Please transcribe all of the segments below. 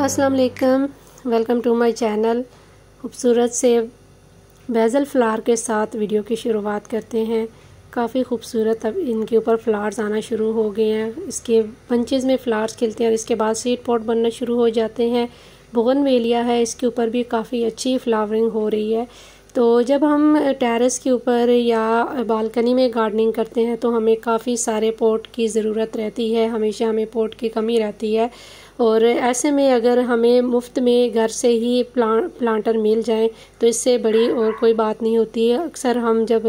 अस्सलाम वालेकुम, welcome to my channel. खूबसूरत से बेज़ल फ्लावर के साथ वीडियो की शुरुआत करते हैं। काफ़ी खूबसूरत अब इनके ऊपर फ्लावर्स आना शुरू हो गए हैं। इसके बंचेस में फ्लावर्स खिलते हैं और इसके बाद सीड पॉट बनना शुरू हो जाते हैं। बोगनवेलिया है, इसके ऊपर भी काफ़ी अच्छी फ्लावरिंग हो रही है। तो जब हम टेरेस के ऊपर या बालकनी में गार्डनिंग करते हैं तो हमें काफ़ी सारे पॉट की ज़रूरत रहती है। हमेशा हमें पॉट की कमी रहती है और ऐसे में अगर हमें मुफ्त में घर से ही प्लांटर मिल जाएं तो इससे बड़ी और कोई बात नहीं होती है। अक्सर हम जब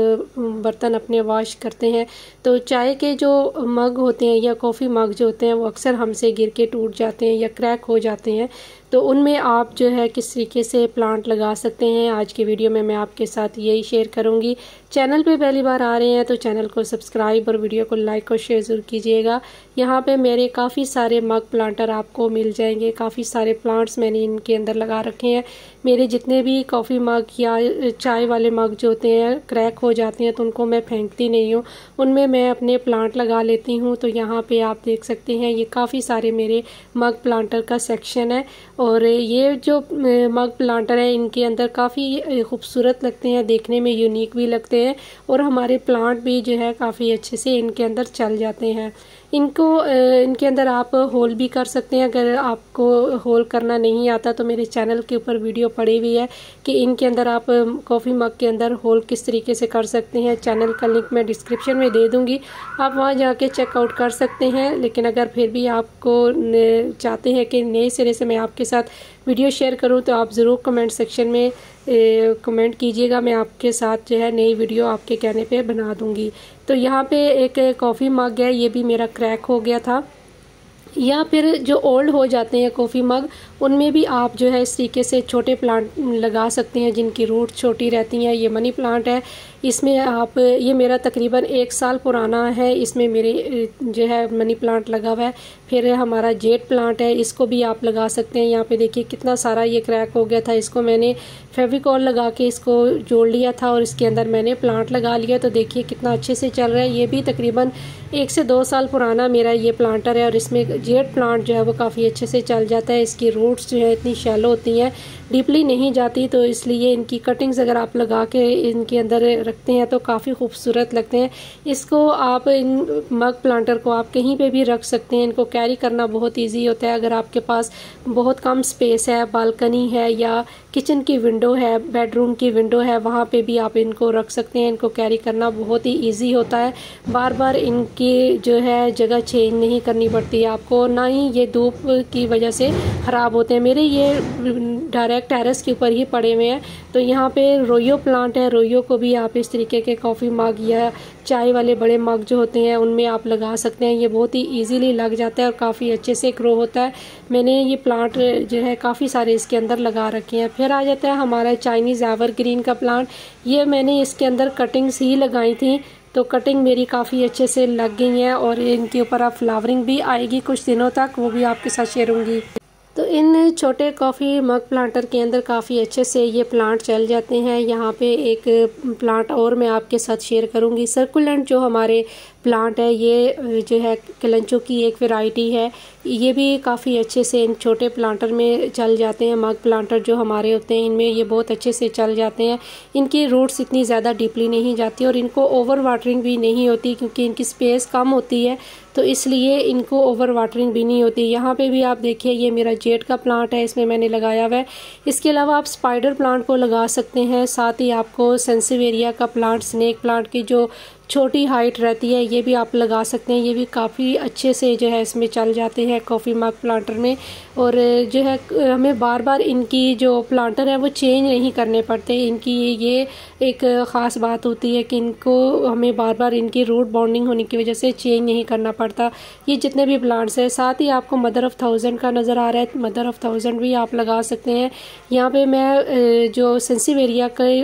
बर्तन अपने वॉश करते हैं तो चाय के जो मग होते हैं या कॉफ़ी मग जो होते हैं वो अक्सर हमसे गिर के टूट जाते हैं या क्रैक हो जाते हैं। तो उनमें आप जो है किस तरीके से प्लांट लगा सकते हैं, आज की वीडियो में मैं आपके साथ यही शेयर करूंगी। चैनल पे पहली बार आ रहे हैं तो चैनल को सब्सक्राइब और वीडियो को लाइक और शेयर ज़रूर कीजिएगा। यहाँ पे मेरे काफ़ी सारे मग प्लांटर आपको मिल जाएंगे। काफ़ी सारे प्लांट्स मैंने इनके अंदर लगा रखे हैं। मेरे जितने भी कॉफ़ी मग या चाय वाले मग जो होते हैं क्रैक हो जाते हैं तो उनको मैं फेंकती नहीं हूँ, उनमें मैं अपने प्लांट लगा लेती हूँ। तो यहाँ पे आप देख सकते हैं ये काफ़ी सारे मेरे मग प्लांटर का सेक्शन है और ये जो मग प्लांटर है इनके अंदर काफ़ी खूबसूरत लगते हैं, देखने में यूनिक भी लगते हैं और हमारे प्लांट भी जो है काफ़ी अच्छे से इनके अंदर चल जाते हैं। इनके अंदर आप होल भी कर सकते हैं। अगर आपको होल करना नहीं आता तो मेरे चैनल के ऊपर वीडियो पड़ी हुई है कि इनके अंदर आप कॉफ़ी मग के अंदर होल किस तरीके से कर सकते हैं। चैनल का लिंक मैं डिस्क्रिप्शन में दे दूंगी, आप वहां जाके चेकआउट कर सकते हैं। लेकिन अगर फिर भी आपको चाहते हैं कि नए सिरे से मैं आपके साथ वीडियो शेयर करूं तो आप ज़रूर कमेंट सेक्शन में कमेंट कीजिएगा। मैं आपके साथ जो है नई वीडियो आपके कहने पे बना दूंगी। तो यहाँ पे एक कॉफ़ी मग है, ये भी मेरा क्रैक हो गया था। या फिर जो ओल्ड हो जाते हैं कॉफ़ी मग उनमें भी आप जो है इस तरीके से छोटे प्लांट लगा सकते हैं जिनकी रूट छोटी रहती हैं। ये मनी प्लांट है, इसमें आप ये मेरा तकरीबन 1 साल पुराना है, इसमें मेरे जो है मनी प्लांट लगा हुआ है। फिर हमारा जेट प्लांट है, इसको भी आप लगा सकते हैं। यहाँ पे देखिए कितना सारा ये क्रैक हो गया था, इसको मैंने फेविकॉल लगा के इसको जोड़ लिया था और इसके अंदर मैंने प्लांट लगा लिया। तो देखिए कितना अच्छे से चल रहा है। ये भी तकरीबन 1 से 2 साल पुराना मेरा ये प्लांटर है और इसमें जेट प्लांट जो है वो काफ़ी अच्छे से चल जाता है। इसकी रूट्स जो है इतनी शैलो होती हैं, डीपली नहीं जाती, तो इसलिए इनकी कटिंग्स अगर आप लगा के इनके अंदर रखते हैं तो काफ़ी खूबसूरत लगते हैं। इसको आप इन मग प्लांटर को आप कहीं पे भी रख सकते हैं। इनको कैरी करना बहुत इजी होता है। अगर आपके पास बहुत कम स्पेस है, बालकनी है या किचन की विंडो है, बेडरूम की विंडो है, वहाँ पे भी आप इनको रख सकते हैं। इनको कैरी करना बहुत ही ईजी होता है। बार बार इनकी जो है जगह चेंज नहीं करनी पड़ती है आपको, ना ही ये धूप की वजह से ख़राब होते हैं। मेरे ये डायरेक्ट टेरेस के ऊपर ही पड़े हुए हैं। तो यहाँ पे रोयो प्लांट है, रोयो को भी आप इस तरीके के कॉफ़ी मग या चाय वाले बड़े मग जो होते हैं उनमें आप लगा सकते हैं। ये बहुत ही इजीली लग जाता है और काफ़ी अच्छे से ग्रो होता है। मैंने ये प्लांट जो है काफ़ी सारे इसके अंदर लगा रखे हैं। फिर आ जाता है हमारा चाइनीज़ एवरग्रीन का प्लांट। ये मैंने इसके अंदर कटिंग्स ही लगाई थी तो कटिंग मेरी काफ़ी अच्छे से लग गई हैं और इनके ऊपर अब फ्लावरिंग भी आएगी कुछ दिनों तक, वो भी आपके साथ शेयर होंगी। तो इन छोटे कॉफ़ी मग प्लांटर के अंदर काफ़ी अच्छे से ये प्लांट चल जाते हैं। यहाँ पे एक प्लांट और मैं आपके साथ शेयर करूँगी। सर्कुलेंट जो हमारे प्लांट है ये जो है कलंचो की एक वैरायटी है, ये भी काफ़ी अच्छे से इन छोटे प्लांटर में चल जाते हैं। मग प्लांटर जो हमारे होते हैं इनमें ये बहुत अच्छे से चल जाते हैं। इनकी रूट्स इतनी ज़्यादा डीपली नहीं जाती और इनको ओवर वाटरिंग भी नहीं होती क्योंकि इनकी स्पेस कम होती है, तो इसलिए इनको ओवर वाटरिंग भी नहीं होती। यहाँ पे भी आप देखिए ये मेरा जेट का प्लांट है, इसमें मैंने लगाया हुआ है। इसके अलावा आप स्पाइडर प्लांट को लगा सकते हैं। साथ ही आपको सेंसिवेरिया का प्लांट, स्नेक प्लांट की जो छोटी हाइट रहती है ये भी आप लगा सकते हैं। ये भी काफ़ी अच्छे से जो है इसमें चल जाते हैं कॉफ़ी मग प्लांटर में। और जो है हमें बार बार इनकी जो प्लांटर है वो चेंज नहीं करने पड़ते। इनकी ये एक ख़ास बात होती है कि इनको हमें बार बार इनकी रूट बाउंडिंग होने की वजह से चेंज नहीं करना पड़ता। ये जितने भी प्लांट्स हैं, साथ ही आपको मदर ऑफ़ थाउजेंड का नज़र आ रहा है, मदर ऑफ़ थाउजेंड भी आप लगा सकते हैं। यहाँ पे मैं जो सेंसिवेरिया की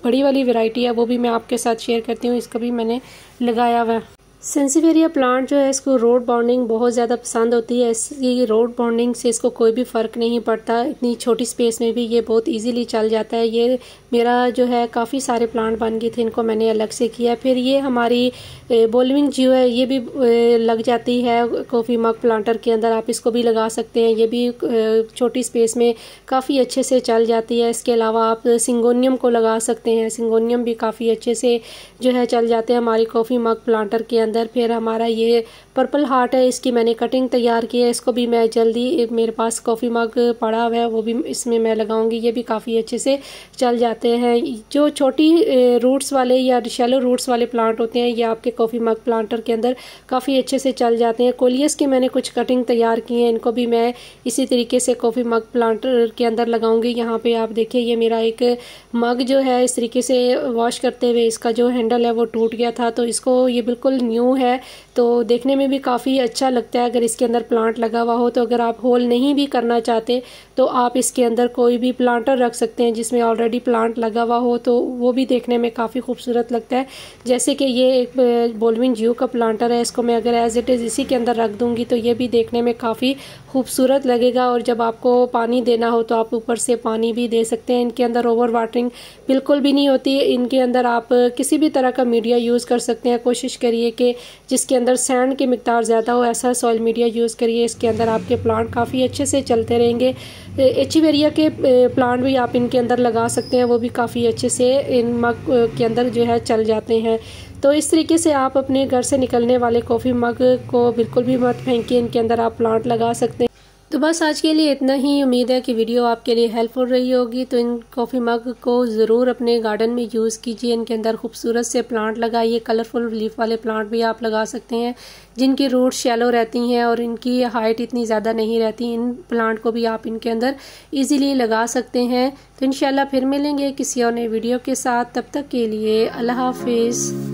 बड़ी वाली वैरायटी है वो भी मैं आपके साथ शेयर करती हूँ, इसका भी मैंने लगाया हुआ है। सेंसिवेरिया प्लांट जो है इसको रोड बाउंडिंग बहुत ज़्यादा पसंद होती है। इसकी रोड बाउंडिंग से इसको कोई भी फ़र्क नहीं पड़ता, इतनी छोटी स्पेस में भी ये बहुत इजीली चल जाता है। ये मेरा जो है काफ़ी सारे प्लांट बन गए थे, इनको मैंने अलग से किया। फिर ये हमारी बोलविंग जियो है, ये भी लग जाती है कॉफ़ी मग प्लांटर के अंदर, आप इसको भी लगा सकते हैं। ये भी छोटी स्पेस में काफ़ी अच्छे से चल जाती है। इसके अलावा आप सिंगोनियम को लगा सकते हैं, सिंगोनियम भी काफ़ी अच्छे से जो है चल जाते हैं हमारी कॉफ़ी मग प्लांटर के अंदर। फिर हमारा ये पर्पल हार्ट है, इसकी मैंने कटिंग तैयार की है। इसको भी मैं जल्दी, मेरे पास कॉफ़ी मग पड़ा हुआ है, वो भी इसमें मैं लगाऊंगी। ये भी काफ़ी अच्छे से चल जाते हैं। जो छोटी रूट्स वाले या शैलो रूट्स वाले प्लांट होते हैं, ये आपके कॉफ़ी मग प्लांटर के अंदर काफ़ी अच्छे से चल जाते हैं। कोलियस की मैंने कुछ कटिंग तैयार की है, इनको भी मैं इसी तरीके से कॉफ़ी मग प्लांटर के अंदर लगाऊंगी। यहाँ पे आप देखिए, ये मेरा एक मग जो है इस तरीके से वॉश करते हुए इसका जो हैंडल है वो टूट गया था, तो इसको ये बिल्कुल न्यू है, तो देखने में भी काफ़ी अच्छा लगता है अगर इसके अंदर प्लांट लगा हुआ हो। तो अगर आप होल नहीं भी करना चाहते तो आप इसके अंदर कोई भी प्लांटर रख सकते हैं जिसमें ऑलरेडी प्लांट लगा हुआ हो, तो वो भी देखने में काफ़ी खूबसूरत लगता है। जैसे कि ये एक बोलविन जियो का प्लांटर है, इसको मैं अगर एज इट इज़ इसी के अंदर रख दूंगी तो ये भी देखने में काफ़ी खूबसूरत लगेगा। और जब आपको पानी देना हो तो आप ऊपर से पानी भी दे सकते हैं। इनके अंदर ओवर वाटरिंग बिल्कुल भी नहीं होती। इनके अंदर आप किसी भी तरह का मीडिया यूज़ कर सकते हैं। कोशिश करिए कि जिसके अंदर सैंड की मिकदार ज़्यादा हो, ऐसा सॉइल मीडिया यूज़ करिए। इसके अंदर आपके प्लांट काफ़ी अच्छे से चलते रहेंगे। एचिवेरिया के प्लांट भी आप इनके अंदर लगा सकते हैं, वो भी काफ़ी अच्छे से इन मग के अंदर जो है चल जाते हैं। तो इस तरीके से आप अपने घर से निकलने वाले कॉफ़ी मग को बिल्कुल भी मत फेंकिए, इनके अंदर आप प्लांट लगा सकते हैं। तो बस आज के लिए इतना ही। उम्मीद है कि वीडियो आपके लिए हेल्पफुल रही होगी। तो इन कॉफ़ी मग को ज़रूर अपने गार्डन में यूज़ कीजिए, इनके अंदर खूबसूरत से प्लांट लगाइए। कलरफुल लीफ वाले प्लांट भी आप लगा सकते हैं जिनकी रूट शैलो रहती हैं और इनकी हाइट इतनी ज़्यादा नहीं रहती। इन प्लांट को भी आप इनके अंदर ईजीली लगा सकते हैं। तो इंशाल्लाह फिर मिलेंगे किसी और नए वीडियो के साथ। तब तक के लिए अल्लाह हाफिज़।